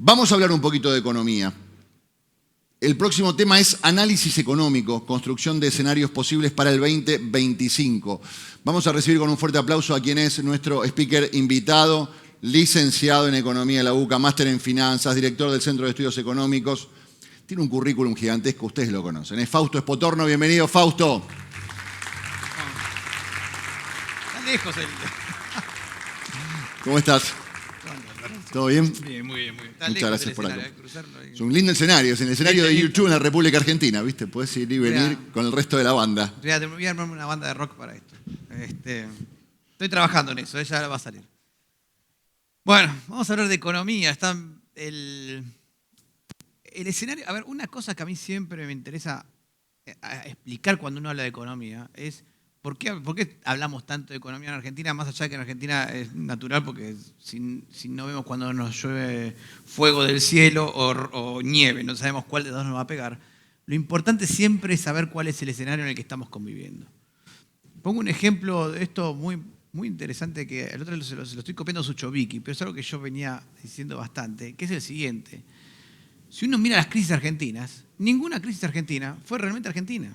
Vamos a hablar un poquito de economía. El próximo tema es análisis económico, construcción de escenarios posibles para el 2025. Vamos a recibir con un fuerte aplauso a quien es nuestro speaker invitado, licenciado en Economía de la UCA, máster en Finanzas, director del Centro de Estudios Económicos. Tiene un currículum gigantesco, ustedes lo conocen. Es Fausto Espotorno, bienvenido Fausto. Está lejos el... ¿Cómo estás? ¿Todo bien? Bien, muy bien, muy bien. Está Muchas lejos gracias del por escenario, acá. cruzarlo ahí. Es un lindo escenario, es el escenario de YouTube en la República Argentina, ¿viste? Podés ir y venir con el resto de la banda. Voy a armarme una banda de rock para esto. Estoy trabajando en eso, ya va a salir. Bueno, vamos a hablar de economía. Está el escenario. A ver, una cosa que a mí siempre me interesa explicar cuando uno habla de economía es ¿por qué hablamos tanto de economía en Argentina? Más allá de que en Argentina es natural, porque si no vemos cuando nos llueve fuego del cielo o nieve, no sabemos cuál de dos nos va a pegar. Lo importante siempre es saber cuál es el escenario en el que estamos conviviendo. Pongo un ejemplo de esto muy interesante que el otro se lo estoy copiando a Suchovicki, pero es algo que yo venía diciendo bastante, que es el siguiente. Si uno mira las crisis argentinas, ninguna crisis argentina fue realmente argentina.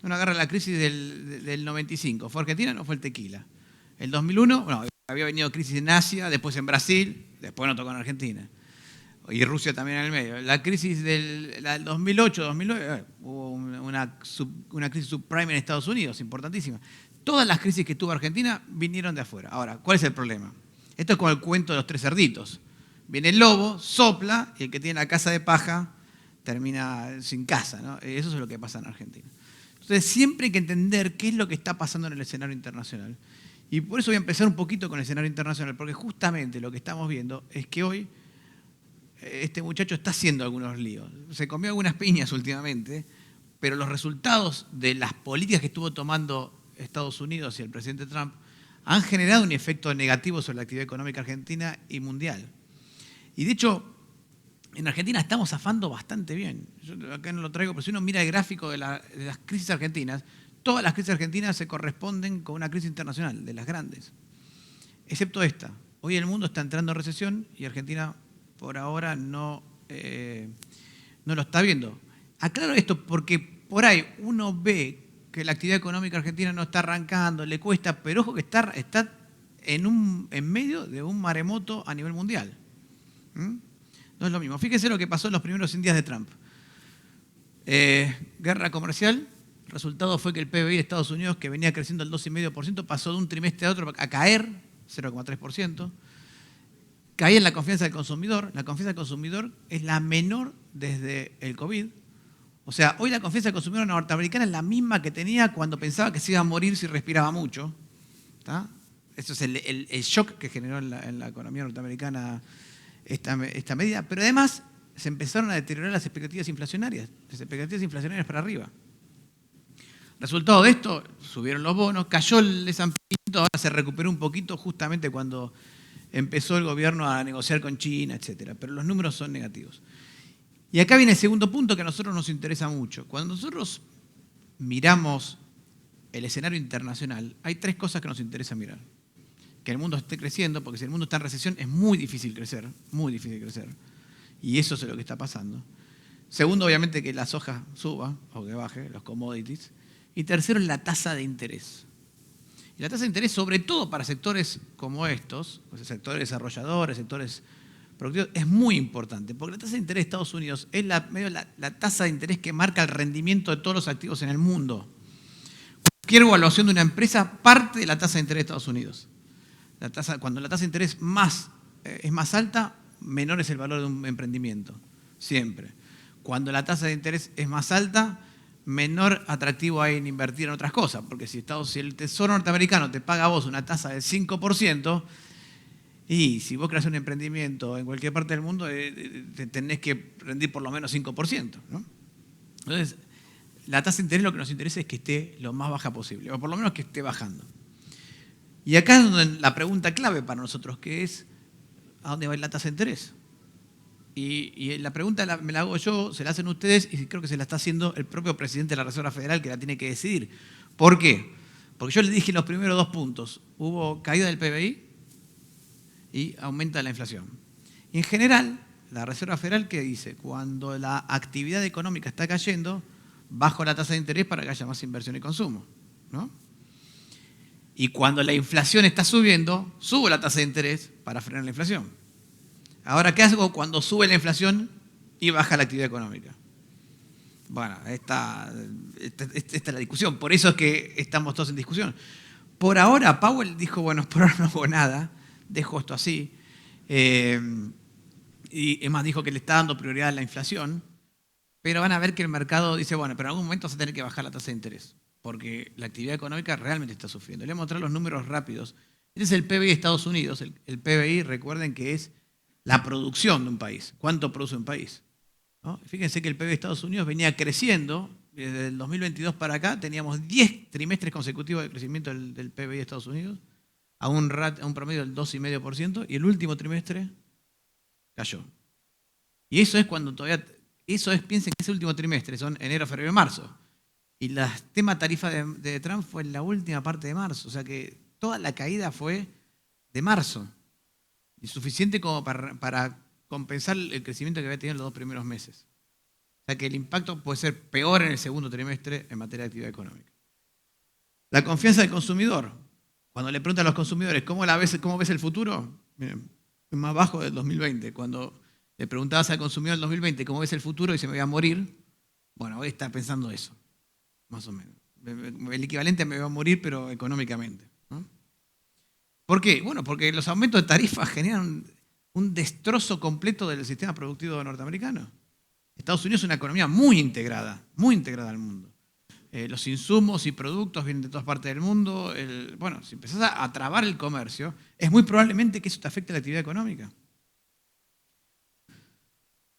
Uno agarra la crisis del 95. ¿Fue Argentina? No fue el tequila. El 2001, bueno, había venido crisis en Asia, después en Brasil, después no tocó en Argentina. Y Rusia también en el medio. La crisis del 2008, 2009, hubo una crisis subprime en Estados Unidos, importantísima. Todas las crisis que tuvo Argentina vinieron de afuera. Ahora, ¿cuál es el problema? Esto es como el cuento de los tres cerditos. Viene el lobo, sopla, y el que tiene la casa de paja termina sin casa, ¿no? Eso es lo que pasa en Argentina. Entonces siempre hay que entender qué es lo que está pasando en el escenario internacional. Y por eso voy a empezar un poquito con el escenario internacional, porque justamente lo que estamos viendo es que hoy este muchacho está haciendo algunos líos. Se comió algunas piñas últimamente, pero los resultados de las políticas que estuvo tomando Estados Unidos y el presidente Trump han generado un efecto negativo sobre la actividad económica argentina y mundial. Y de hecho, en Argentina estamos zafando bastante bien. Yo acá no lo traigo, pero si uno mira el gráfico de las crisis argentinas, todas las crisis argentinas se corresponden con una crisis internacional, de las grandes. Excepto esta. Hoy el mundo está entrando en recesión y Argentina por ahora no lo está viendo. Aclaro esto porque por ahí uno ve que la actividad económica argentina no está arrancando, le cuesta, pero ojo que está en medio de un maremoto a nivel mundial. No es lo mismo. Fíjense lo que pasó en los primeros 100 días de Trump. Guerra comercial. El resultado fue que el PBI de Estados Unidos, que venía creciendo al 2,5%, pasó de un trimestre a otro a caer 0,3%. Caía en la confianza del consumidor. La confianza del consumidor es la menor desde el COVID. O sea, hoy la confianza del consumidor norteamericana es la misma que tenía cuando pensaba que se iba a morir si respiraba mucho. ¿Está? Eso es el shock que generó en la economía norteamericana esta medida, pero además se empezaron a deteriorar las expectativas inflacionarias para arriba. Resultado de esto, subieron los bonos, cayó el S&P, ahora se recuperó un poquito justamente cuando empezó el gobierno a negociar con China, etc. Pero los números son negativos. Y acá viene el segundo punto que a nosotros nos interesa mucho. Cuando nosotros miramos el escenario internacional, hay tres cosas que nos interesa mirar. Que el mundo esté creciendo, porque si el mundo está en recesión es muy difícil crecer. Y eso es lo que está pasando. Segundo, obviamente, que la soja suba o que baje, los commodities. Y tercero, la tasa de interés. Y la tasa de interés, sobre todo para sectores como estos, sectores desarrolladores, sectores productivos, es muy importante, porque la tasa de interés de Estados Unidos es la tasa de interés que marca el rendimiento de todos los activos en el mundo. Cualquier evaluación de una empresa parte de la tasa de interés de Estados Unidos. Cuando la tasa de interés es más alta, menor es el valor de un emprendimiento, siempre. Cuando la tasa de interés es más alta, menor atractivo hay en invertir en otras cosas, porque si el Tesoro norteamericano te paga a vos una tasa del 5%, y si vos creas un emprendimiento en cualquier parte del mundo, te tenés que rendir por lo menos 5%, ¿no? Entonces, la tasa de interés lo que nos interesa es que esté lo más baja posible, o por lo menos que esté bajando. Y acá es donde la pregunta clave para nosotros, que es ¿a dónde va a ir la tasa de interés? Y la pregunta me la hago yo, se la hacen ustedes y creo que se la está haciendo el propio presidente de la Reserva Federal, que la tiene que decidir. ¿Por qué? Porque yo les dije en los primeros 2 puntos, hubo caída del PBI y aumenta la inflación. Y en general, la Reserva Federal, ¿qué dice? Cuando la actividad económica está cayendo, bajo la tasa de interés para que haya más inversión y consumo, ¿no? Y cuando la inflación está subiendo, subo la tasa de interés para frenar la inflación. Ahora, ¿qué hago cuando sube la inflación y baja la actividad económica? Bueno, esta es la discusión. Por eso es que estamos todos en discusión. Por ahora, Powell dijo, bueno, por ahora no hago nada, dejo esto así. Y es más, dijo que le está dando prioridad a la inflación. Pero van a ver que el mercado dice, bueno, pero en algún momento vas a tener que bajar la tasa de interés. Porque la actividad económica realmente está sufriendo. Le voy a mostrar los números rápidos. Este es el PBI de Estados Unidos. El PBI, recuerden que es la producción de un país. ¿Cuánto produce un país? ¿No? Fíjense que el PBI de Estados Unidos venía creciendo. Desde el 2022 para acá teníamos 10 trimestres consecutivos de crecimiento del PBI de Estados Unidos a un promedio del 2,5%, y el último trimestre cayó. Y eso es cuando todavía... piensen que ese último trimestre son enero, febrero y marzo. Y el tema tarifa de Trump fue en la última parte de marzo. O sea que toda la caída fue de marzo. Y suficiente como para compensar el crecimiento que había tenido en los 2 primeros meses. O sea que el impacto puede ser peor en el segundo trimestre en materia de actividad económica. La confianza del consumidor. Cuando le preguntan a los consumidores, ¿cómo ves el futuro? Miren, es más bajo del 2020. Cuando le preguntabas al consumidor del 2020 cómo ves el futuro y se me voy a morir, bueno, hoy está pensando eso, más o menos. El equivalente a me voy a morir, pero económicamente, ¿no? ¿Por qué? Bueno, porque los aumentos de tarifas generan un destrozo completo del sistema productivo norteamericano. Estados Unidos es una economía muy integrada al mundo. Los insumos y productos vienen de todas partes del mundo. Bueno, si empezás a trabar el comercio, es muy probablemente que eso te afecte a la actividad económica.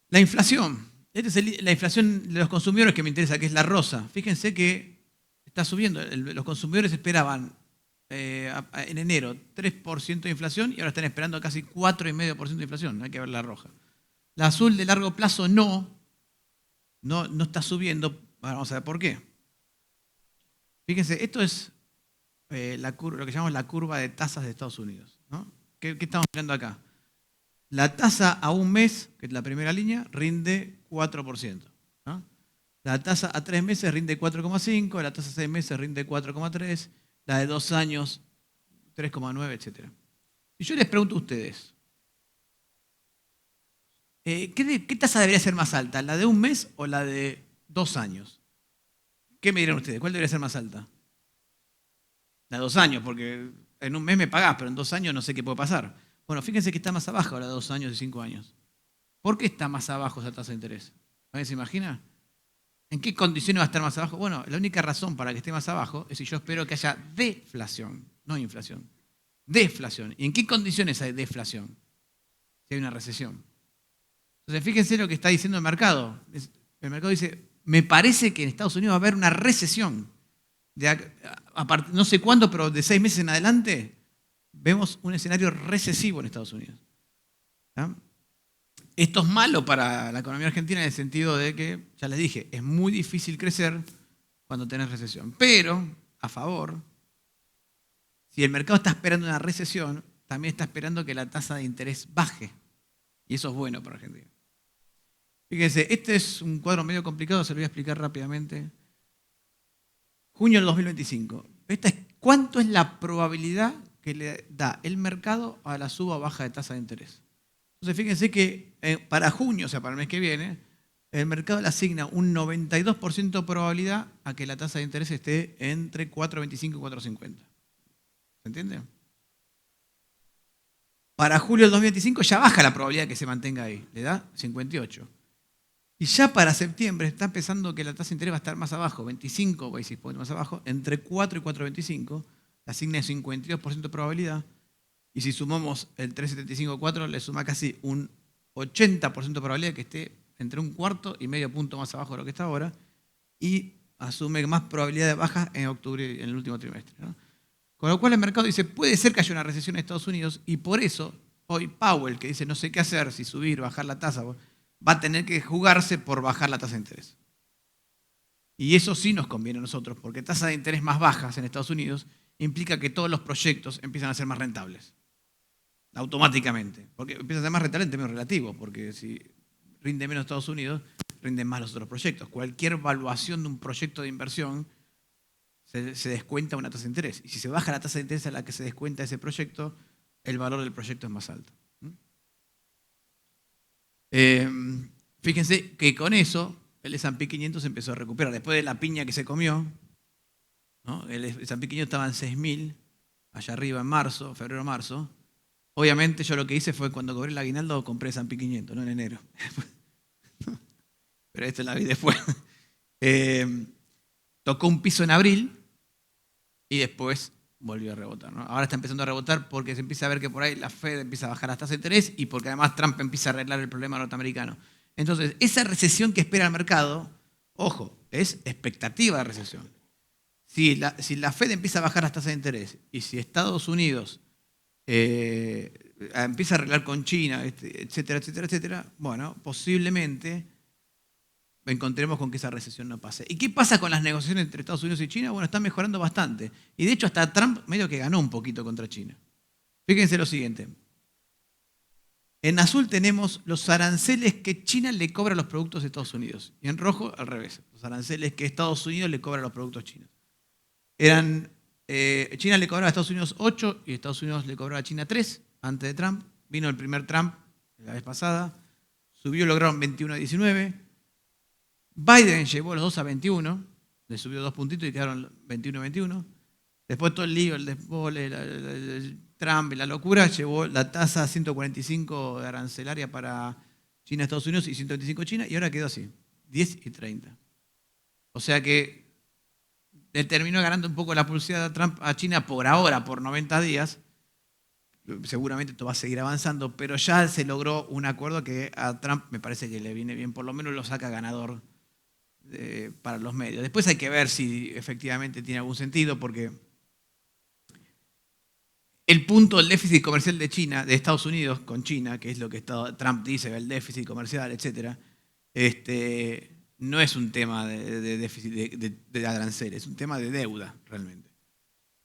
La inflación. Esta es la inflación de los consumidores que me interesa, que es la rosa. Fíjense que está subiendo. Los consumidores esperaban en enero 3% de inflación y ahora están esperando casi 4,5% de inflación. Hay que ver la roja. La azul de largo plazo no está subiendo. Vamos a ver por qué. Fíjense, esto es lo que llamamos la curva de tasas de Estados Unidos, ¿no? ¿Qué estamos mirando acá? La tasa a un mes, que es la primera línea, rinde 4%. ¿No? La tasa a 3 meses rinde 4,5%, la tasa a 6 meses rinde 4,3%, la de 2 años 3,9%, etc. Y yo les pregunto a ustedes, ¿qué tasa debería ser más alta? ¿La de un mes o la de 2 años? ¿Qué me dirán ustedes? ¿Cuál debería ser más alta? La de 2 años, porque en un mes me pagás, pero en 2 años no sé qué puede pasar. Bueno, fíjense que está más abajo la de 2 años y 5 años. ¿Por qué está más abajo esa tasa de interés? ¿Alguien se imagina? ¿En qué condiciones va a estar más abajo? Bueno, la única razón para que esté más abajo es si yo espero que haya deflación, no inflación. Deflación. ¿Y en qué condiciones hay deflación? Si hay una recesión. Entonces, fíjense lo que está diciendo el mercado. El mercado dice, me parece que en Estados Unidos va a haber una recesión. No sé cuándo, pero de 6 meses en adelante vemos un escenario recesivo en Estados Unidos. ¿Ya? Esto es malo para la economía argentina en el sentido de que, ya les dije, es muy difícil crecer cuando tenés recesión. Pero, a favor, si el mercado está esperando una recesión, también está esperando que la tasa de interés baje. Y eso es bueno para Argentina. Fíjense, este es un cuadro medio complicado, se lo voy a explicar rápidamente. Junio del 2025. ¿Cuánto es la probabilidad que le da el mercado a la suba o baja de tasa de interés? Entonces, fíjense que para junio, o sea, para el mes que viene, el mercado le asigna un 92% de probabilidad a que la tasa de interés esté entre 4,25 y 4,50. ¿Se entiende? Para julio del 2025 ya baja la probabilidad de que se mantenga ahí, le da 58. Y ya para septiembre está pensando que la tasa de interés va a estar más abajo, 25 basis points más abajo, entre 4 y 4,25, le asigna 52% de probabilidad. Y si sumamos el 3,75-4, le suma casi un 80% de probabilidad de que esté entre un cuarto y medio punto más abajo de lo que está ahora. Y asume más probabilidad de baja en octubre, en el último trimestre, ¿no? Con lo cual el mercado dice, puede ser que haya una recesión en Estados Unidos y por eso hoy Powell, que dice no sé qué hacer, si subir, bajar la tasa, va a tener que jugarse por bajar la tasa de interés. Y eso sí nos conviene a nosotros, porque tasas de interés más bajas en Estados Unidos implica que todos los proyectos empiezan a ser más rentables. automáticamente. Porque empieza a ser más rentable en términos relativos, porque si rinde menos Estados Unidos, rinden más los otros proyectos. Cualquier evaluación de un proyecto de inversión se descuenta una tasa de interés. Y si se baja la tasa de interés a la que se descuenta ese proyecto, el valor del proyecto es más alto. Fíjense que con eso el S&P 500 empezó a recuperar. Después de la piña que se comió, ¿no? El S&P 500 estaba en 6.000, allá arriba en marzo, febrero-marzo. Obviamente yo lo que hice fue cuando cobré el aguinaldo compré S&P 500, no en enero. Pero esto la vi después. Tocó un piso en abril y después volvió a rebotar, ¿no? Ahora está empezando a rebotar porque se empieza a ver que por ahí la Fed empieza a bajar las tasas de interés y porque además Trump empieza a arreglar el problema norteamericano. Entonces, esa recesión que espera el mercado, ojo, es expectativa de recesión. Si la Fed empieza a bajar las tasas de interés y si Estados Unidos empieza a arreglar con China, etcétera, etcétera, etcétera, bueno, posiblemente encontremos con que esa recesión no pase. ¿Y qué pasa con las negociaciones entre Estados Unidos y China? Bueno, están mejorando bastante. Y de hecho hasta Trump medio que ganó un poquito contra China. Fíjense lo siguiente. En azul tenemos los aranceles que China le cobra a los productos de Estados Unidos. Y en rojo, al revés. Los aranceles que Estados Unidos le cobra a los productos chinos. China le cobraba a Estados Unidos 8 y Estados Unidos le cobraba a China 3 antes de Trump. Vino el primer Trump la vez pasada. Subió, lograron 21 a 19. Biden llevó los dos a 21. Le subió 2 puntitos y quedaron 21 a 21. Después todo el lío, el desbole, el Trump y la locura, llevó la tasa a 145 de arancelaria para China, Estados Unidos y 125 China, y ahora quedó así, 10 y 30. O sea que le terminó ganando un poco la pulsada Trump a China por ahora, por 90 días. Seguramente esto va a seguir avanzando, pero ya se logró un acuerdo que a Trump me parece que le viene bien, por lo menos lo saca ganador para los medios. Después hay que ver si efectivamente tiene algún sentido, porque el punto del déficit comercial de China, de Estados Unidos con China, que es lo que Trump dice, el déficit comercial, etc., no es un tema de déficit de aranceles, es un tema de deuda realmente.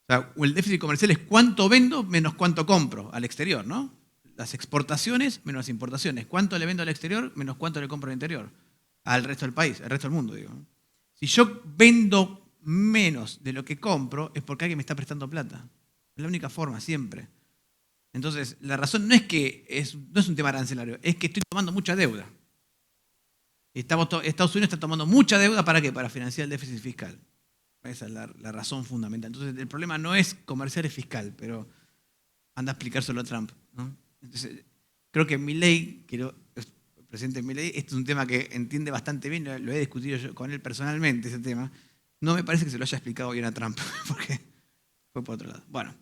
O sea, el déficit comercial es cuánto vendo menos cuánto compro al exterior, ¿no? Las exportaciones menos las importaciones. Cuánto le vendo al exterior menos cuánto le compro al interior, al resto del país, al resto del mundo, digo. Si yo vendo menos de lo que compro, es porque alguien me está prestando plata. Es la única forma, siempre. Entonces, la razón no es que no es un tema arancelario, es que estoy tomando mucha deuda. Estados Unidos está tomando mucha deuda, ¿para qué? Para financiar el déficit fiscal. Esa es la razón fundamental. Entonces, el problema no es comercial, es fiscal, pero anda a explicárselo a Trump, ¿no? Entonces, creo que Milei, el presidente Milei, este es un tema que entiende bastante bien, lo he discutido yo con él personalmente, ese tema. No me parece que se lo haya explicado bien a Trump, porque fue por otro lado. Bueno,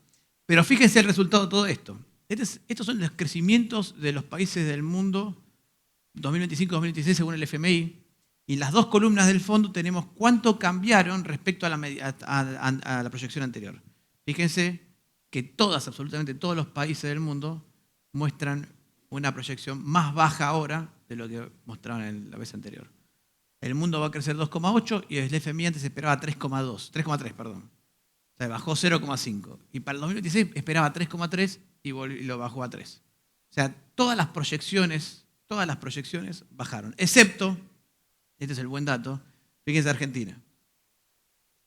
pero fíjense el resultado de todo esto. Estos son los crecimientos de los países del mundo 2025-2026 según el FMI. Y las dos columnas del fondo tenemos cuánto cambiaron respecto a la proyección anterior. Fíjense que absolutamente todos los países del mundo muestran una proyección más baja ahora de lo que mostraban en la vez anterior. El mundo va a crecer 2,8 y el FMI antes esperaba 3,3, perdón. O sea, bajó 0,5. Y para el 2026 esperaba 3,3 y lo bajó a 3. O sea, todas las proyecciones bajaron, excepto, este es el buen dato, fíjense Argentina.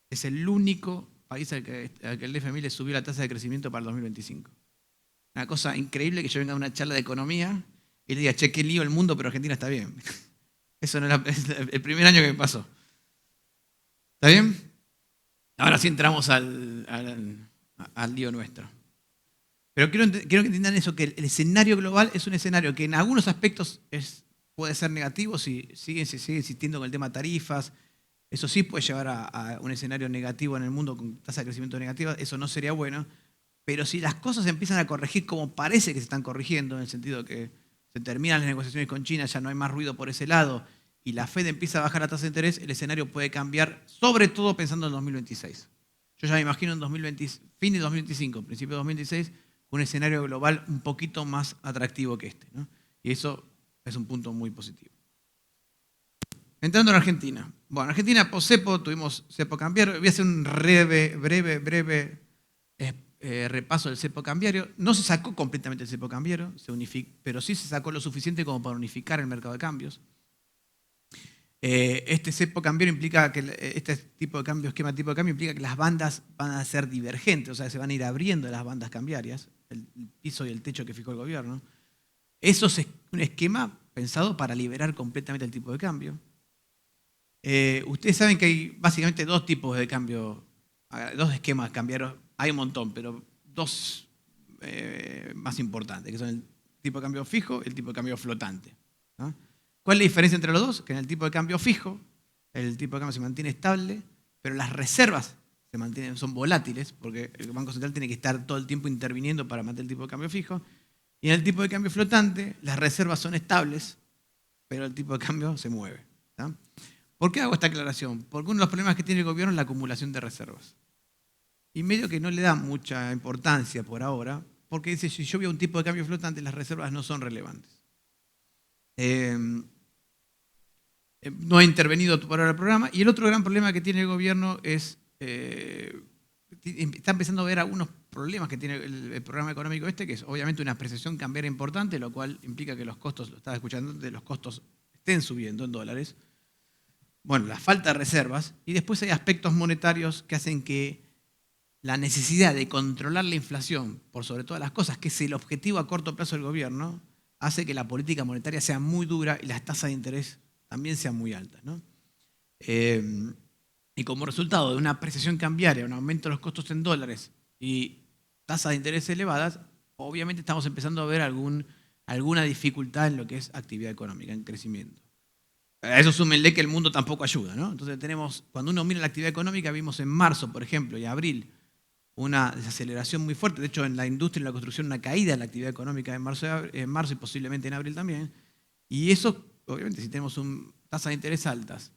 Es el único país al que el FMI le subió la tasa de crecimiento para el 2025. Una cosa increíble que yo venga a una charla de economía y le diga, che, qué lío el mundo, pero Argentina está bien. Eso no es el primer año que me pasó. ¿Está bien? Ahora sí entramos al lío nuestro. Pero quiero que entiendan eso, que el escenario global es un escenario que en algunos aspectos puede ser negativo si sigue insistiendo con el tema tarifas. Eso sí puede llevar a un escenario negativo en el mundo con tasa de crecimiento negativa. Eso no sería bueno. Pero si las cosas empiezan a corregir como parece que se están corrigiendo, en el sentido que se terminan las negociaciones con China, ya no hay más ruido por ese lado, y la Fed empieza a bajar la tasa de interés, el escenario puede cambiar, sobre todo pensando en 2026. Yo ya me imagino en fin de 2025, principio de 2026, un escenario global un poquito más atractivo que este, ¿no? Y eso es un punto muy positivo. Entrando en Argentina. Bueno, en Argentina, post-cepo, tuvimos cepo cambiar. Voy a hacer un breve repaso del cepo cambiario. No se sacó completamente el cepo cambiario, pero sí se sacó lo suficiente como para unificar el mercado de cambios. Este cepo cambiario implica que este tipo de cambio, esquema tipo de cambio, implica que las bandas van a ser divergentes, o sea, se van a ir abriendo las bandas cambiarias, el piso y el techo que fijó el gobierno. Eso es un esquema pensado para liberar completamente el tipo de cambio. Ustedes saben que hay básicamente dos tipos de cambio, dos esquemas cambiarios, hay un montón, pero dos más importantes, que son el tipo de cambio fijo y el tipo de cambio flotante, ¿no? ¿Cuál es la diferencia entre los dos? Que en el tipo de cambio fijo, el tipo de cambio se mantiene estable, pero las reservas son volátiles, porque el Banco Central tiene que estar todo el tiempo interviniendo para mantener el tipo de cambio fijo. Y en el tipo de cambio flotante, las reservas son estables, pero el tipo de cambio se mueve, ¿tá? ¿Por qué hago esta aclaración? Porque uno de los problemas que tiene el gobierno es la acumulación de reservas. Y medio que no le da mucha importancia por ahora, porque dice, si yo veo un tipo de cambio flotante, las reservas no son relevantes. No ha intervenido por ahora el programa. Y el otro gran problema que tiene el gobierno es, está empezando a ver algunos problemas que tiene el programa económico que es obviamente una apreciación cambiaria importante, lo cual implica que los costos, lo estaba escuchando, de los costos estén subiendo en dólares. Bueno, la falta de reservas. Y después hay aspectos monetarios que hacen que la necesidad de controlar la inflación, por sobre todas las cosas, que es el objetivo a corto plazo del gobierno, hace que la política monetaria sea muy dura y las tasas de interés también sean muy altas, ¿no? Y como resultado de una apreciación cambiaria, un aumento de los costos en dólares y tasas de interés elevadas, obviamente estamos empezando a ver alguna dificultad en lo que es actividad económica, en crecimiento. A eso súmenle que el mundo tampoco ayuda, ¿no? Entonces cuando uno mira la actividad económica, vimos en marzo, por ejemplo, y abril, una desaceleración muy fuerte. De hecho, en la industria y en la construcción, una caída en la actividad económica en marzo y posiblemente en abril también. Y eso, obviamente, si tenemos tasas de interés altas,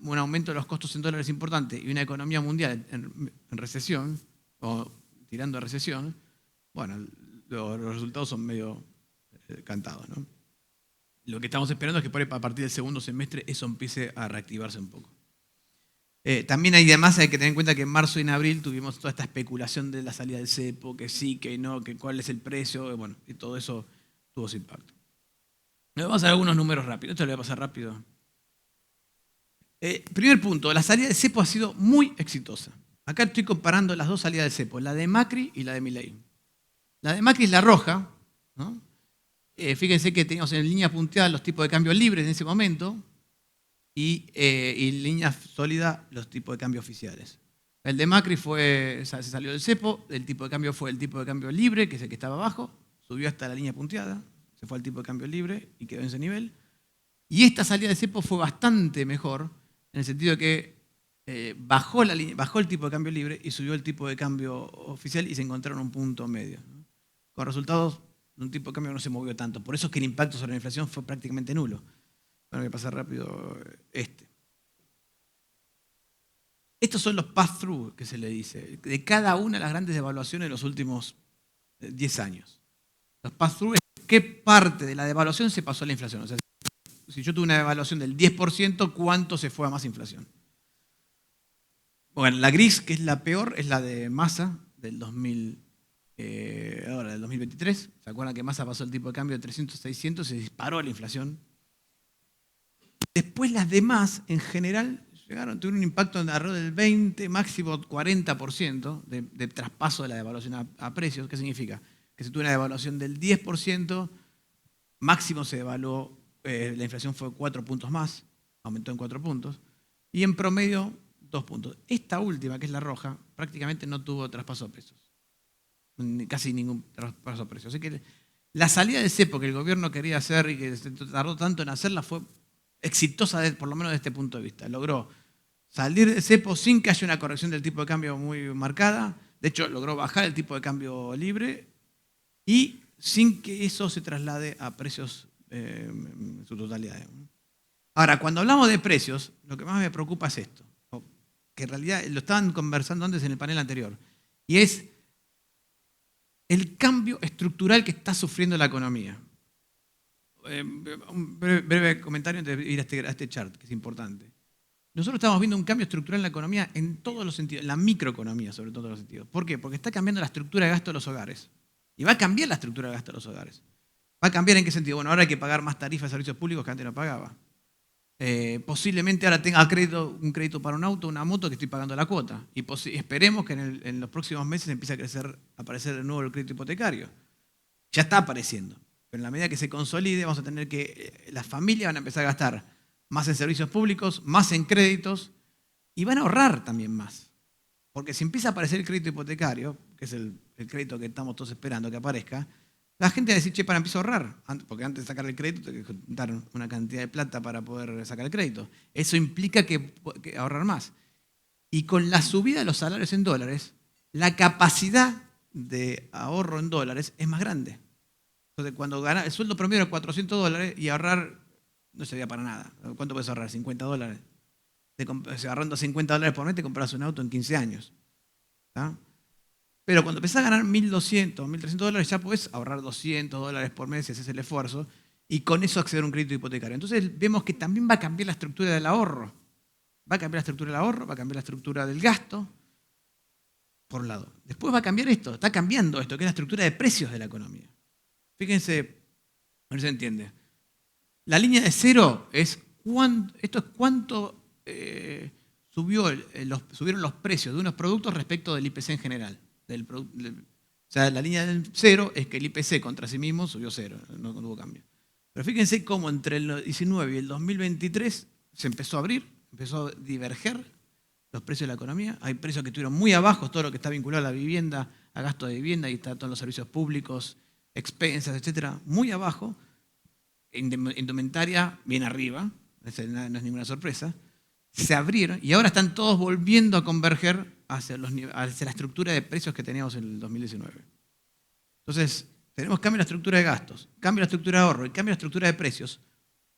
un aumento de los costos en dólares importante y una economía mundial en recesión, o tirando a recesión, bueno, los resultados son medio cantados, ¿no? Lo que estamos esperando es que a partir del segundo semestre eso empiece a reactivarse un poco. También hay que tener en cuenta que en marzo y en abril tuvimos toda esta especulación de la salida del cepo, que sí, que no, que cuál es el precio, bueno, y todo eso tuvo su impacto. Vamos a hacer algunos números rápidos, esto lo voy a pasar rápido. Primer punto, la salida del cepo ha sido muy exitosa. Acá estoy comparando las dos salidas del cepo, la de Macri y la de Milei. La de Macri es la roja, ¿no? Fíjense que teníamos en línea punteada los tipos de cambio libres en ese momento y en línea sólida los tipos de cambio oficiales. El de Macri se salió del cepo, el tipo de cambio fue el tipo de cambio libre, que es el que estaba abajo, subió hasta la línea punteada, se fue al tipo de cambio libre y quedó en ese nivel. Y esta salida de cepo fue bastante mejor, en el sentido de que bajó el tipo de cambio libre y subió el tipo de cambio oficial y se encontraron un punto medio, ¿no? Con resultados, un tipo de cambio no se movió tanto. Por eso es que el impacto sobre la inflación fue prácticamente nulo. Bueno, voy a pasar rápido Estos son los pass-through que se le dice, de cada una de las grandes devaluaciones de los últimos 10 años. Los pass-through es qué parte de la devaluación se pasó a la inflación. O sea, si yo tuve una devaluación del 10%, ¿cuánto se fue a más inflación? Bueno, la gris, que es la peor, es la de Massa del 2023. ¿Se acuerdan que Massa pasó el tipo de cambio de 300 a 600? Se disparó la inflación. Después las demás, en general, tuvieron un impacto en alrededor del 20, máximo 40% de traspaso de la devaluación a precios. ¿Qué significa? Que si tuvo una devaluación del 10%, máximo se devaluó, la inflación fue 4 puntos más, aumentó en 4 puntos, y en promedio 2 puntos. Esta última, que es la roja, prácticamente no tuvo traspaso a precios. Casi ningún traspaso a precios. Así que la salida de cepo que el gobierno quería hacer y que tardó tanto en hacerla fue exitosa, por lo menos desde este punto de vista. Logró salir de cepo sin que haya una corrección del tipo de cambio muy marcada. De hecho, logró bajar el tipo de cambio libre y sin que eso se traslade a precios en su totalidad. Ahora, cuando hablamos de precios, lo que más me preocupa es esto, que en realidad lo estaban conversando antes en el panel anterior, y es el cambio estructural que está sufriendo la economía. Un breve comentario antes de ir a este chart, que es importante. nosotros estamos viendo un cambio estructural en la economía en todos los sentidos, en la microeconomía sobre todo en los sentidos. ¿Por qué? Porque está cambiando la estructura de gasto de los hogares. Y va a cambiar la estructura de gasto de los hogares. ¿Va a cambiar en qué sentido? Bueno, ahora hay que pagar más tarifas de servicios públicos que antes no pagaba. Posiblemente ahora tenga un crédito para un auto, una moto que estoy pagando la cuota. Y esperemos que en los próximos meses empiece a aparecer de nuevo el crédito hipotecario. Ya está apareciendo. Pero en la medida que se consolide, vamos a tener que las familias van a empezar a gastar más en servicios públicos, más en créditos, y van a ahorrar también más. Porque si empieza a aparecer el crédito hipotecario, que es el crédito que estamos todos esperando que aparezca, la gente va a decir, che, empiezo a ahorrar. Porque antes de sacar el crédito, tengo que juntar una cantidad de plata para poder sacar el crédito. Eso implica que ahorrar más. Y con la subida de los salarios en dólares, la capacidad de ahorro en dólares es más grande. Entonces, cuando gana el sueldo promedio es $400 y ahorrar no sería para nada. ¿Cuánto puedes ahorrar? $50. Ahorrando $50 por mes te compras un auto en 15 años. ¿Tá? Pero cuando empezás a ganar $1.200, $1.300, ya puedes ahorrar $200 por mes si haces el esfuerzo y con eso acceder a un crédito hipotecario. Entonces vemos que también va a cambiar la estructura del ahorro. Va a cambiar la estructura del ahorro, va a cambiar la estructura del gasto, por un lado. Después va a cambiar esto, está cambiando esto, que es la estructura de precios de la economía. Fíjense, a ver si se entiende. La línea de cero es cuánto subieron los precios de unos productos respecto del IPC en general. O sea, la línea del cero es que el IPC contra sí mismo subió cero, no hubo cambio. Pero fíjense cómo entre el 2019 y el 2023 se empezó a abrir, empezó a diverger los precios de la economía. Hay precios que estuvieron muy abajo, todo lo que está vinculado a la vivienda, a gasto de vivienda, y está todos los servicios públicos, expensas, etcétera, muy abajo. Indumentaria bien arriba, no es ninguna sorpresa. Se abrieron y ahora están todos volviendo a converger hacia la estructura de precios que teníamos en el 2019. Entonces, tenemos cambio en la estructura de gastos, cambio en la estructura de ahorro y cambio en la estructura de precios.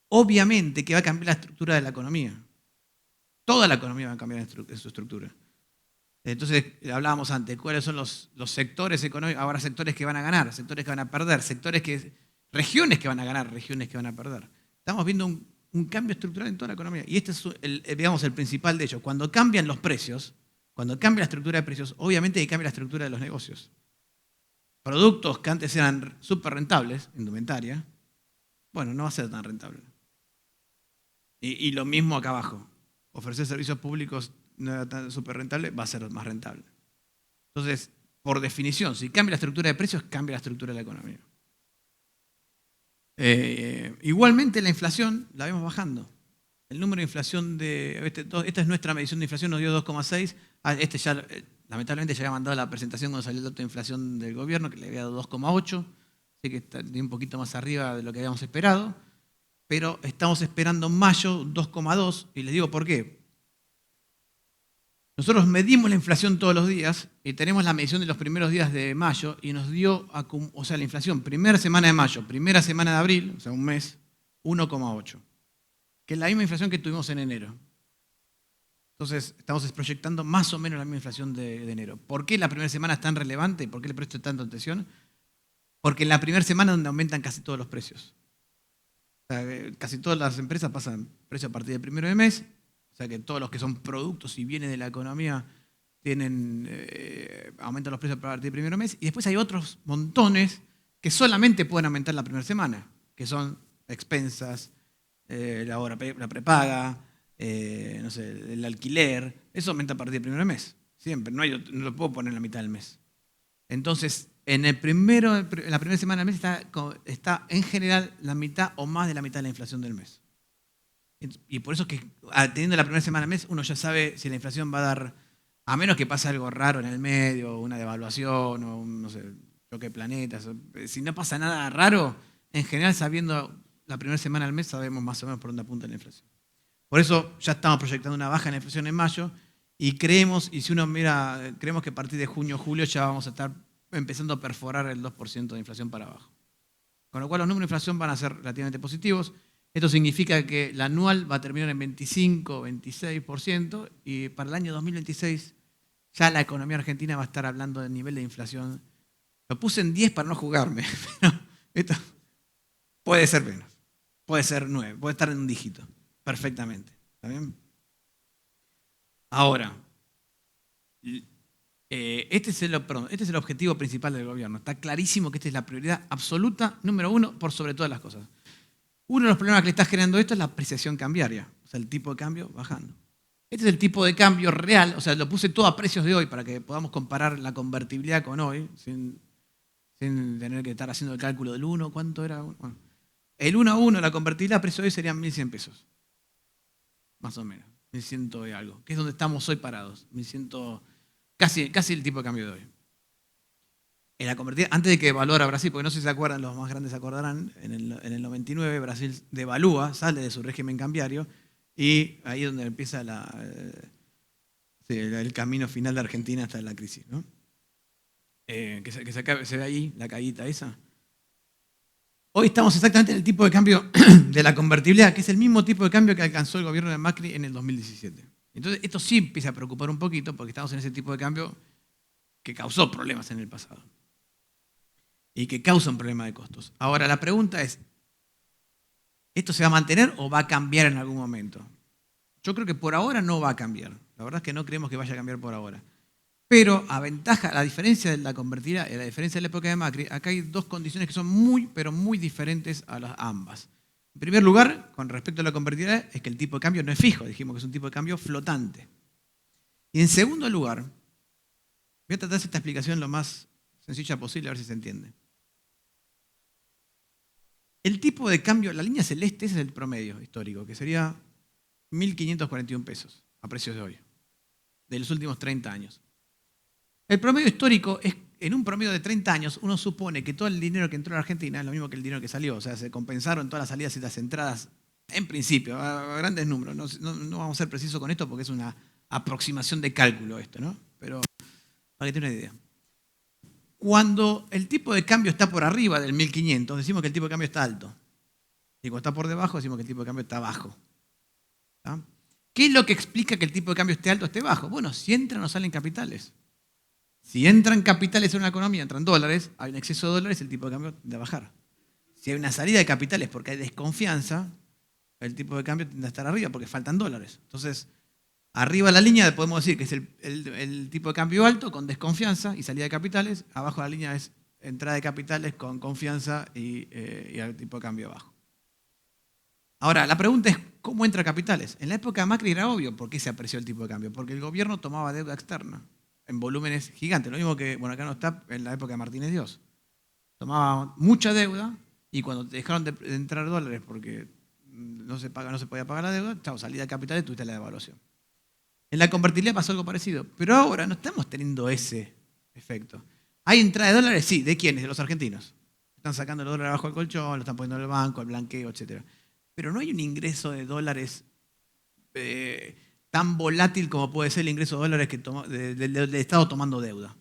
Obviamente que va a cambiar la estructura de la economía. Toda la economía va a cambiar en su estructura. Entonces, hablábamos antes, ¿cuáles son los sectores económicos? Habrá sectores que van a ganar, sectores que van a perder, regiones que van a ganar, regiones que van a perder. Estamos viendo un cambio estructural en toda la economía. Y este es el principal de ellos. Cuando cambian los precios, cuando cambia la estructura de precios, obviamente que cambia la estructura de los negocios. Productos que antes eran súper rentables, indumentaria, bueno, no va a ser tan rentable. Y lo mismo acá abajo. Ofrecer servicios públicos no era tan súper rentable, va a ser más rentable. Entonces, por definición, si cambia la estructura de precios, cambia la estructura de la economía. Igualmente la inflación la vemos bajando. El número de inflación esta es nuestra medición de inflación, nos dio 2,6. Lamentablemente ya había mandado la presentación cuando salió el dato de inflación del gobierno, que le había dado 2,8, así que está un poquito más arriba de lo que habíamos esperado. Pero estamos esperando en mayo 2,2, y les digo por qué. Nosotros medimos la inflación todos los días y tenemos la medición de los primeros días de mayo y nos dio, la inflación, primera semana de mayo, primera semana de abril, o sea, un mes, 1,8, que es la misma inflación que tuvimos en enero. Entonces, estamos proyectando más o menos la misma inflación de enero. ¿Por qué la primera semana es tan relevante? ¿Por qué le presto tanta atención? Porque en la primera semana es donde aumentan casi todos los precios. O sea, casi todas las empresas pasan precio a partir del primero de mes. O sea que todos los que son productos y bienes de la economía aumentan los precios a partir del primer mes. Y después hay otros montones que solamente pueden aumentar la primera semana, que son expensas, la prepaga, el alquiler. Eso aumenta a partir del primer mes. Siempre, no lo puedo poner en la mitad del mes. Entonces, en la primera semana del mes está en general la mitad o más de la mitad de la inflación del mes. Y por eso es que teniendo la primera semana del mes, uno ya sabe si la inflación va a dar, a menos que pase algo raro en el medio, una devaluación o un choque de planetas. Si no pasa nada raro, en general sabiendo la primera semana del mes sabemos más o menos por dónde apunta la inflación. Por eso ya estamos proyectando una baja en la inflación en mayo y creemos que a partir de junio o julio ya vamos a estar empezando a perforar el 2% de inflación para abajo. Con lo cual los números de inflación van a ser relativamente positivos. Esto significa que la anual va a terminar en 25, 26% y para el año 2026 ya la economía argentina va a estar hablando del nivel de inflación. Lo puse en 10 para no jugarme, pero esto puede ser menos, puede ser 9, puede estar en un dígito, perfectamente. ¿Está bien? Ahora, este es el objetivo principal del gobierno. Está clarísimo que esta es la prioridad absoluta, número uno, por sobre todas las cosas. Uno de los problemas que le está generando esto es la apreciación cambiaria, o sea, el tipo de cambio bajando. Este es el tipo de cambio real, o sea, lo puse todo a precios de hoy para que podamos comparar la convertibilidad con hoy, sin tener que estar haciendo el cálculo del 1, ¿cuánto era? Bueno, el 1 a 1, la convertibilidad a precio de hoy serían 1.100 pesos, más o menos, 1.100 y algo, que es donde estamos hoy parados, 1.100, casi el tipo de cambio de hoy. En la convertibilidad, antes de que devaluara Brasil, porque no sé si se acuerdan, los más grandes se acordarán, en el 99 Brasil devalúa, sale de su régimen cambiario, y ahí es donde empieza el camino final de Argentina hasta la crisis, ¿no? Se ve ahí la caída esa. Hoy estamos exactamente en el tipo de cambio de la convertibilidad, que es el mismo tipo de cambio que alcanzó el gobierno de Macri en el 2017. Entonces, esto sí empieza a preocupar un poquito, porque estamos en ese tipo de cambio que causó problemas en el pasado y que causa un problema de costos. Ahora, la pregunta es, ¿esto se va a mantener o va a cambiar en algún momento? Yo creo que por ahora no va a cambiar. La verdad es que no creemos que vaya a cambiar por ahora. Pero la diferencia de la convertibilidad y la diferencia de la época de Macri, acá hay dos condiciones que son muy, pero muy diferentes a las ambas. En primer lugar, con respecto a la convertibilidad, es que el tipo de cambio no es fijo, dijimos que es un tipo de cambio flotante. Y en segundo lugar, voy a tratar de hacer esta explicación lo más sencilla posible, a ver si se entiende. El tipo de cambio, la línea celeste, ese es el promedio histórico, que sería 1.541 pesos a precios de hoy, de los últimos 30 años. El promedio histórico es, en un promedio de 30 años, uno supone que todo el dinero que entró a la Argentina es lo mismo que el dinero que salió, o sea, se compensaron todas las salidas y las entradas, en principio, a grandes números. No vamos a ser precisos con esto porque es una aproximación de cálculo esto, ¿no? Pero para que tengan una idea. Cuando el tipo de cambio está por arriba del 1.500, decimos que el tipo de cambio está alto. Y cuando está por debajo, decimos que el tipo de cambio está bajo. ¿Tá? ¿Qué es lo que explica que el tipo de cambio esté alto o esté bajo? Bueno, si entran o salen capitales. Si entran capitales en una economía, entran dólares, hay un exceso de dólares, el tipo de cambio tiende a bajar. Si hay una salida de capitales porque hay desconfianza, el tipo de cambio tiende a estar arriba porque faltan dólares. Entonces, arriba de la línea podemos decir que es el tipo de cambio alto con desconfianza y salida de capitales. Abajo de la línea es entrada de capitales con confianza y el tipo de cambio abajo. Ahora, la pregunta es, ¿cómo entra capitales? En la época de Macri era obvio por qué se apreció el tipo de cambio. Porque el gobierno tomaba deuda externa en volúmenes gigantes. Lo mismo que, bueno, acá no está en la época de Martínez Dios. Tomaba mucha deuda y cuando dejaron de entrar dólares porque no se podía pagar la deuda, chao, salida de capitales, tuviste la devaluación. En la convertibilidad pasó algo parecido, pero ahora no estamos teniendo ese efecto. ¿Hay entrada de dólares? Sí. ¿De quiénes? De los argentinos. Están sacando los dólares abajo del colchón, lo están poniendo en el banco, el blanqueo, etc. Pero no hay un ingreso de dólares tan volátil como puede ser el ingreso de dólares del Estado tomando deuda.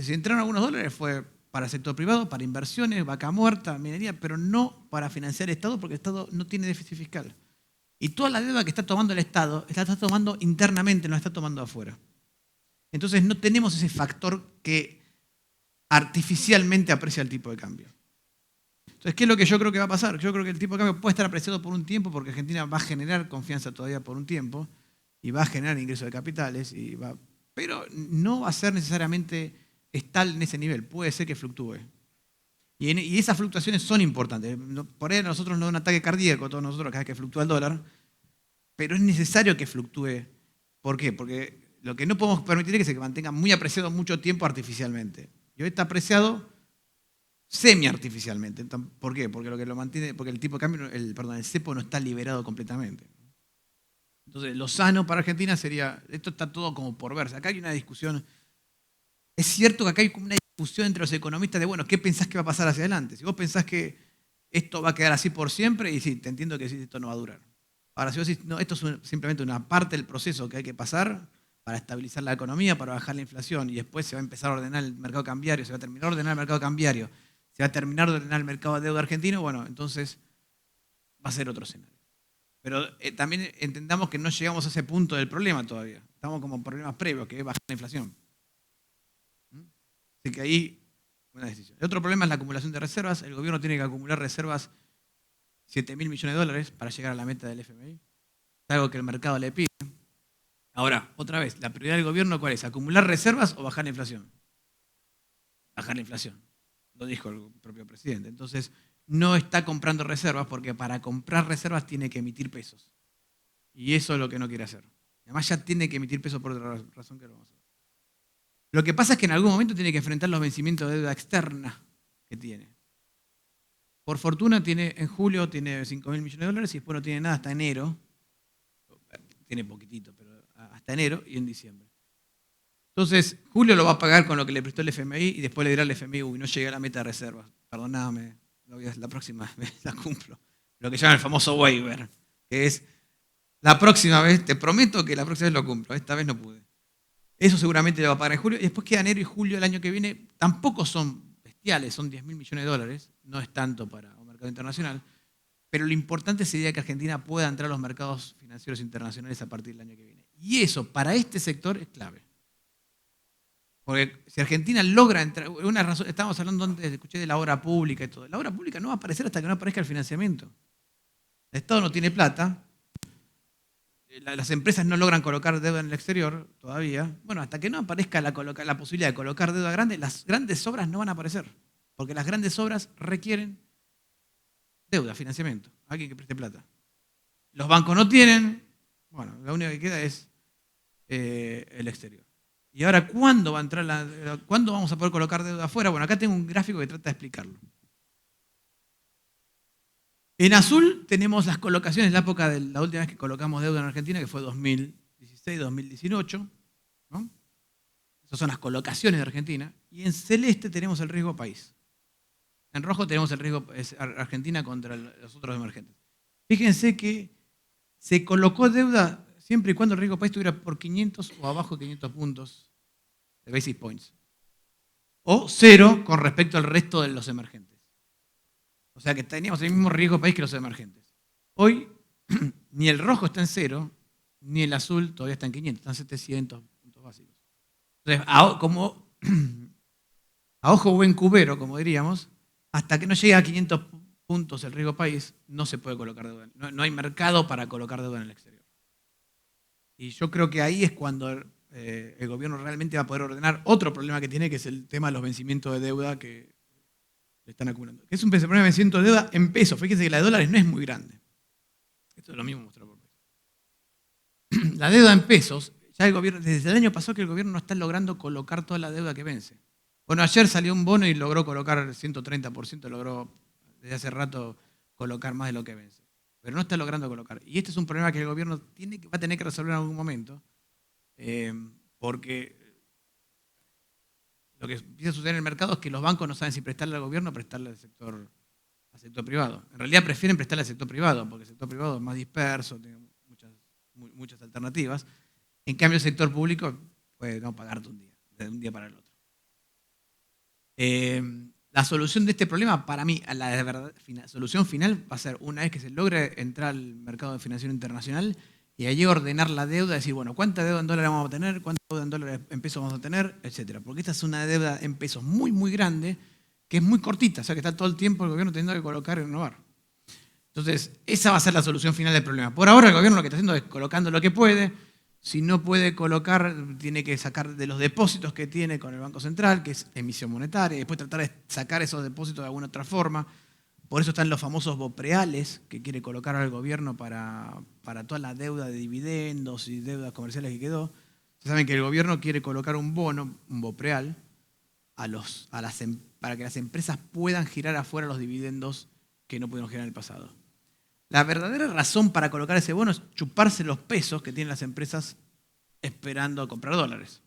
Si entraron algunos dólares fue para el sector privado, para inversiones, vaca muerta, minería, pero no para financiar el Estado porque el Estado no tiene déficit fiscal. Y toda la deuda que está tomando el Estado, la está tomando internamente, no la está tomando afuera. Entonces no tenemos ese factor que artificialmente aprecia el tipo de cambio. Entonces, ¿qué es lo que yo creo que va a pasar? Yo creo que el tipo de cambio puede estar apreciado por un tiempo porque Argentina va a generar confianza todavía por un tiempo y va a generar ingresos de capitales, pero no va a ser necesariamente estable en ese nivel. Puede ser que fluctúe. Y esas fluctuaciones son importantes. Por ahí a nosotros nos da un ataque cardíaco, todos nosotros, cada vez que fluctúa el dólar, pero es necesario que fluctúe. ¿Por qué? Porque lo que no podemos permitir es que se mantenga muy apreciado mucho tiempo artificialmente. Y hoy está apreciado semi-artificialmente. ¿Por qué? Porque lo que lo mantiene, porque el tipo de cambio, el cepo no está liberado completamente. Entonces, lo sano para Argentina sería, esto está todo como por verse. Acá hay una discusión. Es cierto que acá hay como una discusión entre los economistas de, bueno, ¿qué pensás que va a pasar hacia adelante? Si vos pensás que esto va a quedar así por siempre, y sí, te entiendo que sí, esto no va a durar. Ahora, si vos decís, no, esto es simplemente una parte del proceso que hay que pasar para estabilizar la economía, para bajar la inflación, y después se va a empezar a ordenar el mercado cambiario, se va a terminar de ordenar el mercado cambiario, se va a terminar de ordenar el mercado de deuda argentino, bueno, entonces va a ser otro escenario. Pero también entendamos que no llegamos a ese punto del problema todavía. Estamos como en problemas previos, que es bajar la inflación. Así que ahí, buena decisión. El otro problema es la acumulación de reservas. El gobierno tiene que acumular reservas 7.000 millones de dólares para llegar a la meta del FMI. Es algo que el mercado le pide. Ahora, otra vez, ¿la prioridad del gobierno cuál es? ¿Acumular reservas o bajar la inflación? Bajar la inflación, lo dijo el propio presidente. Entonces, no está comprando reservas porque para comprar reservas tiene que emitir pesos. Y eso es lo que no quiere hacer. Además ya tiene que emitir pesos por otra razón que lo vamos a ver. Lo que pasa es que en algún momento tiene que enfrentar los vencimientos de deuda externa que tiene. Por fortuna en julio tiene 5.000 millones de dólares y después no tiene nada hasta enero. Tiene poquitito, pero hasta enero y en diciembre. Entonces, julio lo va a pagar con lo que le prestó el FMI y después le dirá al FMI, uy, no llegué a la meta de reservas. Perdóname, la próxima vez la cumplo. Lo que llaman el famoso waiver, que es la próxima vez, te prometo que la próxima vez lo cumplo, esta vez no pude. Eso seguramente lo va a pagar en julio y después queda enero y julio del año que viene. Tampoco son bestiales, son 10.000 millones de dólares, no es tanto para un mercado internacional, pero lo importante sería que Argentina pueda entrar a los mercados financieros internacionales a partir del año que viene. Y eso para este sector es clave. Porque si Argentina logra entrar, una razón, estábamos hablando antes, escuché de la obra pública y todo. La obra pública no va a aparecer hasta que no aparezca el financiamiento. El Estado no tiene plata, las empresas no logran colocar deuda en el exterior todavía. Bueno, hasta que no aparezca la posibilidad de colocar deuda grande, las grandes obras no van a aparecer. Porque las grandes obras requieren deuda, financiamiento, alguien que preste plata. Los bancos no tienen, bueno, la única que queda es el exterior. Y ahora, ¿cuándo vamos a poder colocar deuda afuera? Bueno, acá tengo un gráfico que trata de explicarlo. En azul tenemos las colocaciones, la época de la última vez que colocamos deuda en Argentina, que fue 2016-2018. ¿No? Esas son las colocaciones de Argentina. Y en celeste tenemos el riesgo país. En rojo tenemos el riesgo Argentina contra los otros emergentes. Fíjense que se colocó deuda siempre y cuando el riesgo país estuviera por 500 o abajo de 500 puntos de basis points. O cero con respecto al resto de los emergentes. O sea que teníamos el mismo riesgo país que los emergentes. Hoy ni el rojo está en cero, ni el azul todavía está en 500, están 700 puntos básicos. Entonces, a ojo buen cubero, como diríamos, hasta que no llegue a 500 puntos el riesgo país, no se puede colocar deuda. No hay mercado para colocar deuda en el exterior. Y yo creo que ahí es cuando el gobierno realmente va a poder ordenar otro problema que tiene, que es el tema de los vencimientos de deuda que le están acumulando. Que es un problema de vencimiento de deuda en pesos. Fíjense que la de dólares no es muy grande. Esto es lo mismo mostrado por pesos. La deuda en pesos, ya el gobierno, desde el año pasado que el gobierno no está logrando colocar toda la deuda que vence. Bueno, ayer salió un bono y logró colocar el 130%, logró desde hace rato colocar más de lo que vence. Pero no está logrando colocar. Y este es un problema que el gobierno va a tener que resolver en algún momento, porque lo que empieza a suceder en el mercado es que los bancos no saben si prestarle al gobierno o prestarle al sector privado. En realidad prefieren prestarle al sector privado, porque el sector privado es más disperso, tiene muchas alternativas. En cambio, el sector público puede no pagarte de un día para el otro. La solución de este problema, para mí, la solución final va a ser, una vez que se logre entrar al mercado financiero internacional y allí ordenar la deuda, decir, bueno, ¿cuánta deuda en dólares vamos a tener? ¿Cuánta deuda en dólares en pesos vamos a tener? Etcétera. Porque esta es una deuda en pesos muy, muy grande, que es muy cortita, o sea que está todo el tiempo el gobierno teniendo que colocar y renovar. Entonces, esa va a ser la solución final del problema. Por ahora el gobierno lo que está haciendo es colocando lo que puede. Si no puede colocar, tiene que sacar de los depósitos que tiene con el Banco Central, que es emisión monetaria, y después tratar de sacar esos depósitos de alguna otra forma. Por eso están los famosos BOPREALES que quiere colocar al gobierno para toda la deuda de dividendos y deudas comerciales que quedó. Ustedes saben que el gobierno quiere colocar un bono, un BOPREAL, para que las empresas puedan girar afuera los dividendos que no pudieron girar en el pasado. La verdadera razón para colocar ese bono es chuparse los pesos que tienen las empresas esperando a comprar dólares.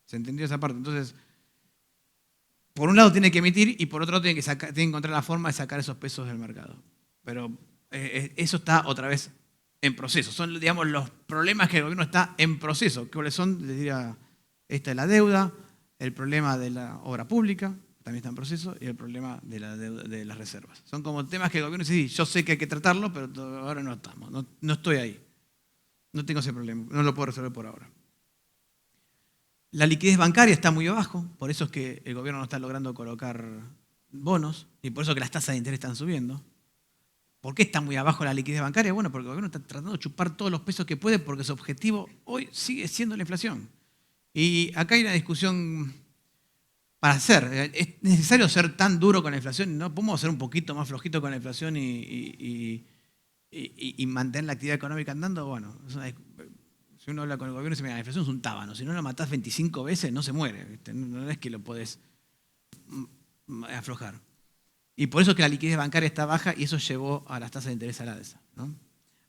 ¿Se entendió esa parte? Entonces, por un lado tiene que emitir y por otro lado tiene que encontrar la forma de sacar esos pesos del mercado. Pero eso está otra vez en proceso. Son, digamos, los problemas que el gobierno está en proceso. ¿Cuáles son? Les diría, esta es la deuda, el problema de la obra pública, también está en proceso, y el problema de las reservas. Son como temas que el gobierno dice, sí, yo sé que hay que tratarlo, pero ahora no estamos, no estoy ahí. No tengo ese problema, no lo puedo resolver por ahora. La liquidez bancaria está muy abajo, por eso es que el gobierno no está logrando colocar bonos, y por eso que las tasas de interés están subiendo. ¿Por qué está muy abajo la liquidez bancaria? Bueno, porque el gobierno está tratando de chupar todos los pesos que puede porque su objetivo hoy sigue siendo la inflación. Y acá hay una discusión para hacer. ¿Es necesario ser tan duro con la inflación? ¿No podemos ser un poquito más flojito con la inflación y mantener la actividad económica andando? Bueno, si uno habla con el gobierno y dice, mira, la inflación es un tábano. Si no lo matás 25 veces, no se muere. ¿Viste? No es que lo podés aflojar. Y por eso es que la liquidez bancaria está baja y eso llevó a las tasas de interés al alza, ¿no?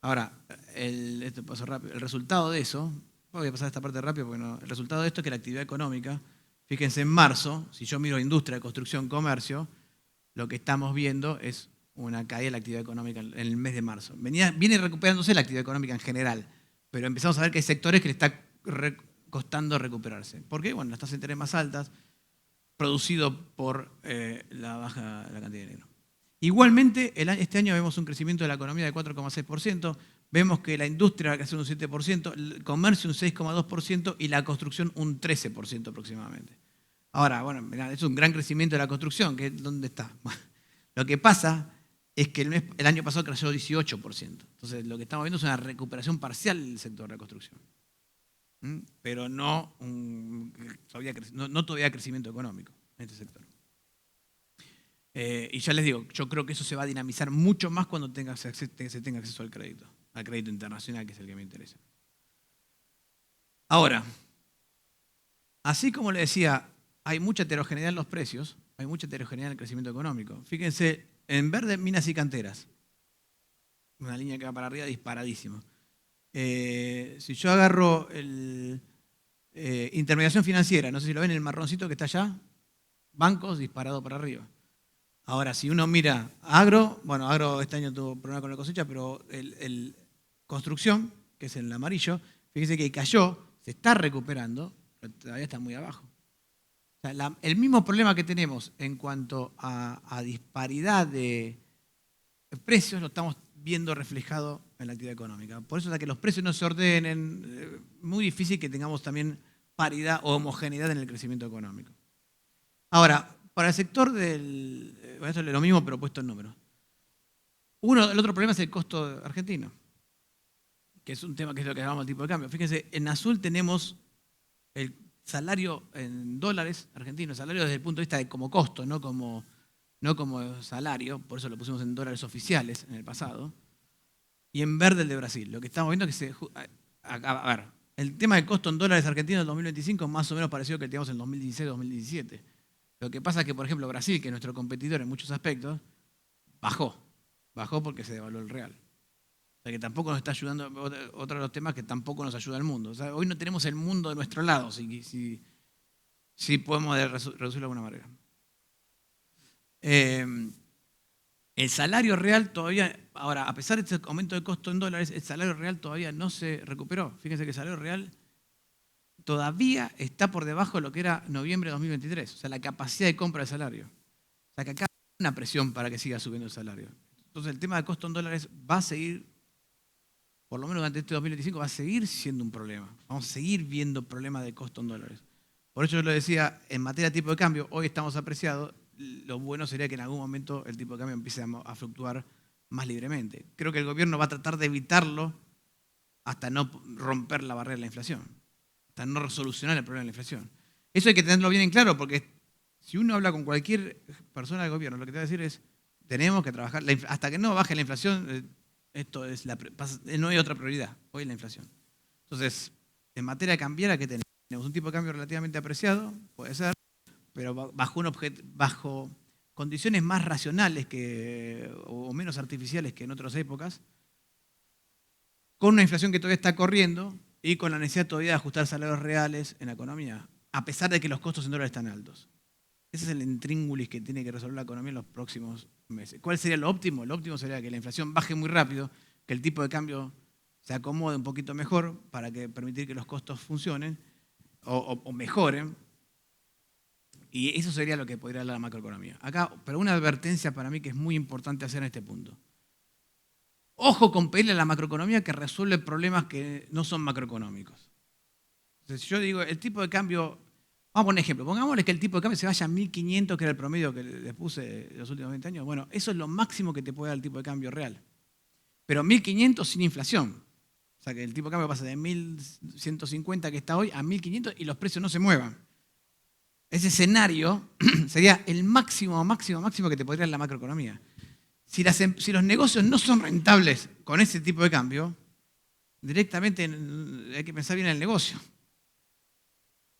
Ahora, esto pasó rápido. El resultado de eso, voy a pasar esta parte rápido porque no, el resultado de esto es que la actividad económica, fíjense, en marzo, si yo miro industria, construcción, comercio, lo que estamos viendo es una caída de la actividad económica en el mes de marzo. Viene recuperándose la actividad económica en general, pero empezamos a ver que hay sectores que le está costando recuperarse. ¿Por qué? Bueno, las tasas de interés más altas, producido por la baja de la cantidad de dinero. Igualmente, este año vemos un crecimiento de la economía de 4,6%, vemos que la industria va a crecer un 7%, el comercio un 6,2% y la construcción un 13% aproximadamente. Ahora, bueno, mirá, es un gran crecimiento de la construcción, ¿dónde está? Lo que pasa es que el año pasado creció 18%. Entonces, lo que estamos viendo es una recuperación parcial del sector de la construcción. Pero no todavía crecimiento económico en este sector. Y ya les digo, yo creo que eso se va a dinamizar mucho más cuando se tenga acceso al crédito internacional, que es el que me interesa. Ahora, así como le decía, hay mucha heterogeneidad en los precios, hay mucha heterogeneidad en el crecimiento económico. Fíjense, en verde, minas y canteras. Una línea que va para arriba disparadísimo. Si yo agarro intermediación financiera, no sé si lo ven, el marroncito que está allá, bancos disparado para arriba. Ahora, si uno mira agro, bueno, agro este año tuvo problemas con la cosecha, pero construcción, que es el amarillo, fíjense que cayó, se está recuperando, pero todavía está muy abajo. O sea, el mismo problema que tenemos en cuanto a disparidad de precios lo estamos viendo reflejado en la actividad económica. Por eso, hasta que los precios no se ordenen, muy difícil que tengamos también paridad o homogeneidad en el crecimiento económico. Ahora, para el sector esto es lo mismo pero puesto en números. El otro problema es el costo argentino, que es un tema que es lo que llamamos el tipo de cambio. Fíjense, en azul tenemos el salario en dólares argentinos, salario desde el punto de vista de como costo, no como salario, por eso lo pusimos en dólares oficiales en el pasado, y en verde el de Brasil. Lo que estamos viendo es que a ver, el tema del costo en dólares argentinos en 2025 es más o menos parecido que el que teníamos en 2016-2017. Lo que pasa es que, por ejemplo, Brasil, que es nuestro competidor en muchos aspectos, bajó porque se devaluó el real. O sea que tampoco nos está ayudando, otro de los temas que tampoco nos ayuda el mundo. O sea, hoy no tenemos el mundo de nuestro lado, si podemos reducirlo de alguna manera. El salario real todavía, ahora, a pesar de este aumento de costo en dólares, el salario real todavía no se recuperó. Fíjense que el salario real todavía está por debajo de lo que era noviembre de 2023, o sea, la capacidad de compra de salario. O sea, que acá hay una presión para que siga subiendo el salario. Entonces, el tema de costo en dólares va a seguir, por lo menos durante este 2025, va a seguir siendo un problema. Vamos a seguir viendo problemas de costo en dólares. Por eso yo lo decía, en materia de tipo de cambio, hoy estamos apreciados. Lo bueno sería que en algún momento el tipo de cambio empiece a fluctuar más libremente. Creo que el gobierno va a tratar de evitarlo hasta no romper la barrera de la inflación, hasta no solucionar el problema de la inflación. Eso hay que tenerlo bien en claro, porque si uno habla con cualquier persona del gobierno, lo que te va a decir es, tenemos que trabajar, hasta que no baje la inflación, no hay otra prioridad, hoy es la inflación. Entonces, en materia cambiaria, ¿qué tenemos? Tenemos un tipo de cambio relativamente apreciado, puede ser, pero bajo condiciones más racionales o menos artificiales que en otras épocas, con una inflación que todavía está corriendo y con la necesidad todavía de ajustar salarios reales en la economía, a pesar de que los costos en dólares están altos. Ese es el intríngulis que tiene que resolver la economía en los próximos meses. ¿Cuál sería lo óptimo? Lo óptimo sería que la inflación baje muy rápido, que el tipo de cambio se acomode un poquito mejor para permitir que los costos funcionen o mejoren. Y eso sería lo que podría hablar la macroeconomía. Acá, pero una advertencia para mí que es muy importante hacer en este punto. Ojo con pedirle a la macroeconomía que resuelve problemas que no son macroeconómicos. Entonces, yo digo, el tipo de cambio Vamos a poner un ejemplo. Pongámosle que el tipo de cambio se vaya a 1.500, que era el promedio que les puse los últimos 20 años. Bueno, eso es lo máximo que te puede dar el tipo de cambio real. Pero 1.500 sin inflación. O sea, que el tipo de cambio pasa de 1.150 que está hoy a 1.500 y los precios no se muevan. Ese escenario sería el máximo que te podría dar la macroeconomía. Si los negocios no son rentables con ese tipo de cambio, directamente hay que pensar bien en el negocio.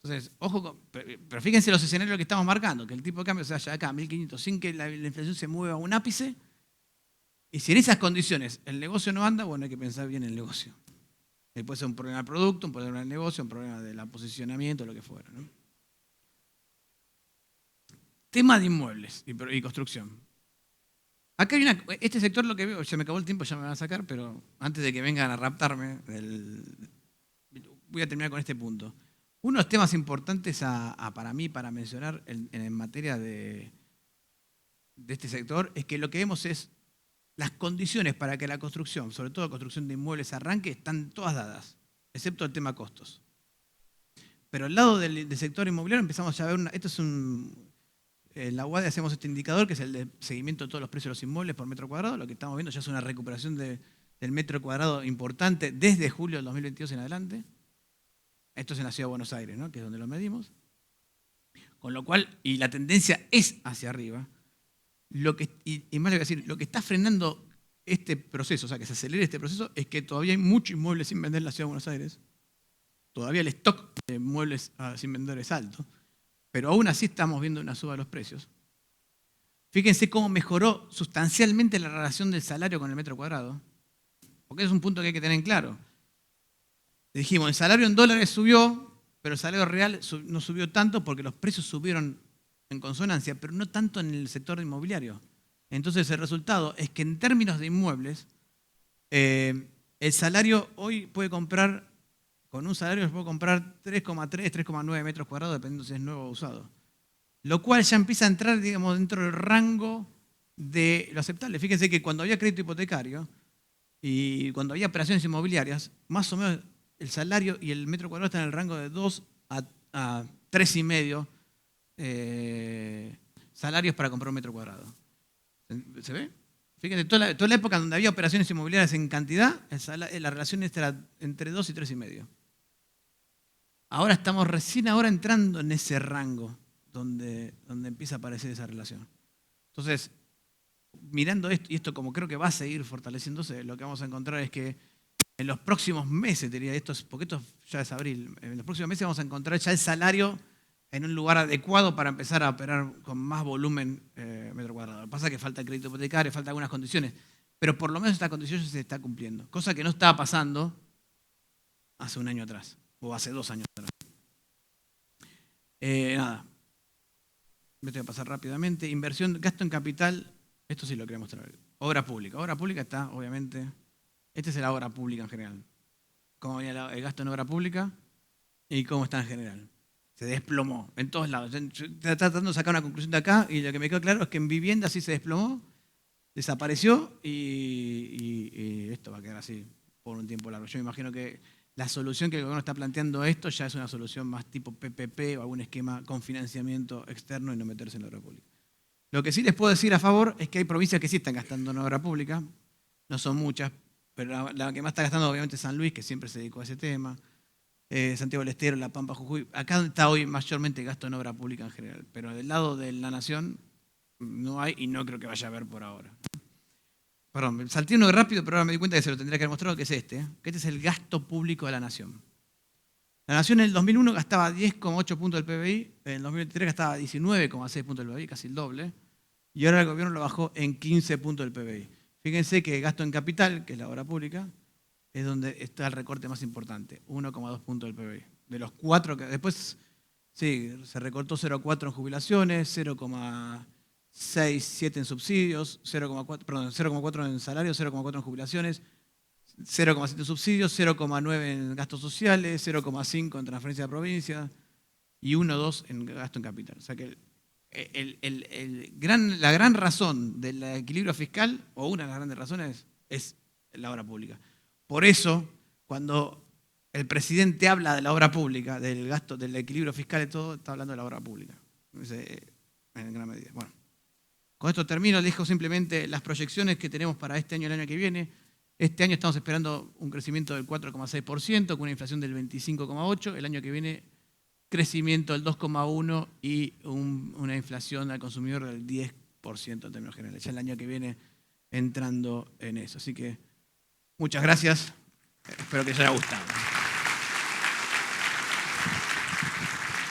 Entonces, ojo, pero fíjense los escenarios que estamos marcando, que el tipo de cambio se vaya acá a 1.500 sin que la inflación se mueva a un ápice. Y si en esas condiciones el negocio no anda, bueno, hay que pensar bien en el negocio. Puede ser un problema del producto, un problema del negocio, un problema del posicionamiento, lo que fuera, ¿no? Tema de inmuebles y construcción. Acá hay este sector, lo que veo, ya me acabó el tiempo, ya me van a sacar, pero antes de que vengan a raptarme, voy a terminar con este punto. Uno de los temas importantes para mí, para mencionar en materia de este sector, es que lo que vemos es las condiciones para que la construcción, sobre todo la construcción de inmuebles, arranque, están todas dadas, excepto el tema costos. Pero al lado del sector inmobiliario empezamos ya a ver, esto es en la UADE hacemos este indicador, que es el de seguimiento de todos los precios de los inmuebles por metro cuadrado. Lo que estamos viendo ya es una recuperación del metro cuadrado importante desde julio del 2022 en adelante. Esto es en la Ciudad de Buenos Aires, ¿no? Que es donde lo medimos. Con lo cual, y la tendencia es hacia arriba. Y más le voy a decir, lo que está frenando este proceso, o sea, que se acelere este proceso, es que todavía hay muchos inmuebles sin vender en la Ciudad de Buenos Aires. Todavía el stock de inmuebles sin vender es alto. Pero aún así estamos viendo una suba de los precios. Fíjense cómo mejoró sustancialmente la relación del salario con el metro cuadrado. Porque es un punto que hay que tener en claro. Dijimos, el salario en dólares subió, pero el salario real no subió tanto porque los precios subieron en consonancia, pero no tanto en el sector inmobiliario. Entonces el resultado es que en términos de inmuebles, el salario hoy puede comprar, con un salario se puede comprar 3,3, 3,9 metros cuadrados, dependiendo si es nuevo o usado. Lo cual ya empieza a entrar, digamos, dentro del rango de lo aceptable. Fíjense que cuando había crédito hipotecario y cuando había operaciones inmobiliarias, más o menos el salario y el metro cuadrado están en el rango de 2 a 3,5 salarios para comprar un metro cuadrado. ¿Se ve? Fíjense, toda la época donde había operaciones inmobiliarias en cantidad, la relación era entre 2 y 3,5. Ahora estamos recién ahora entrando en ese rango donde empieza a aparecer esa relación. Entonces, mirando esto, y esto como creo que va a seguir fortaleciéndose, lo que vamos a encontrar es que en los próximos meses, diría, porque esto ya es abril, en los próximos meses vamos a encontrar ya el salario en un lugar adecuado para empezar a operar con más volumen metro cuadrado. Lo que pasa es que falta el crédito hipotecario, falta algunas condiciones, pero por lo menos esta condición se está cumpliendo, cosa que no estaba pasando hace un año atrás, o hace 2 años atrás. Nada, me voy a pasar rápidamente. Inversión, gasto en capital, esto sí lo quería mostrar. Obra pública. Obra pública está, obviamente, este es la obra pública en general. Cómo venía el gasto en obra pública y cómo está en general. Se desplomó en todos lados. Estoy tratando de sacar una conclusión de acá y lo que me quedó claro es que en vivienda sí se desplomó, desapareció y esto va a quedar así por un tiempo largo. Yo me imagino que la solución que el gobierno está planteando a esto ya es una solución más tipo PPP o algún esquema con financiamiento externo y no meterse en la obra pública. Lo que sí les puedo decir a favor es que hay provincias que sí están gastando en obra pública, no son muchas, pero la que más está gastando obviamente es San Luis, que siempre se dedicó a ese tema, Santiago del Estero, La Pampa, Jujuy. Acá está hoy mayormente gasto en obra pública en general, pero del lado de la nación no hay y no creo que vaya a haber por ahora. Perdón, salté uno rápido, pero ahora me di cuenta que se lo tendría que haber mostrado, que es que este es el gasto público de la nación. La nación en el 2001 gastaba 10,8 puntos del PBI, en el 2023 gastaba 19,6 puntos del PBI, casi el doble, y ahora el gobierno lo bajó en 15 puntos del PBI. Fíjense que gasto en capital, que es la obra pública, es donde está el recorte más importante, 1,2 puntos del PBI. De los 4 que después, sí, se recortó 0,4 en jubilaciones, 0,6, 7 en subsidios, 0,4 en salarios, 0,4 en jubilaciones, 0,7 en subsidios, 0,9 en gastos sociales, 0,5 en transferencia de provincia y 1,2 en gasto en capital. O sea que la gran razón del equilibrio fiscal, o una de las grandes razones, es la obra pública. Por eso, cuando el presidente habla de la obra pública, del gasto, del equilibrio fiscal y todo, está hablando de la obra pública. En gran medida. Bueno, con esto termino. Les dejo simplemente las proyecciones que tenemos para este año y el año que viene. Este año estamos esperando un crecimiento del 4,6%, con una inflación del 25,8%. El año que viene, crecimiento del 2,1% y una inflación al consumidor del 10% en términos generales. Ya el año que viene entrando en eso. Así que muchas gracias. Espero que les haya gustado.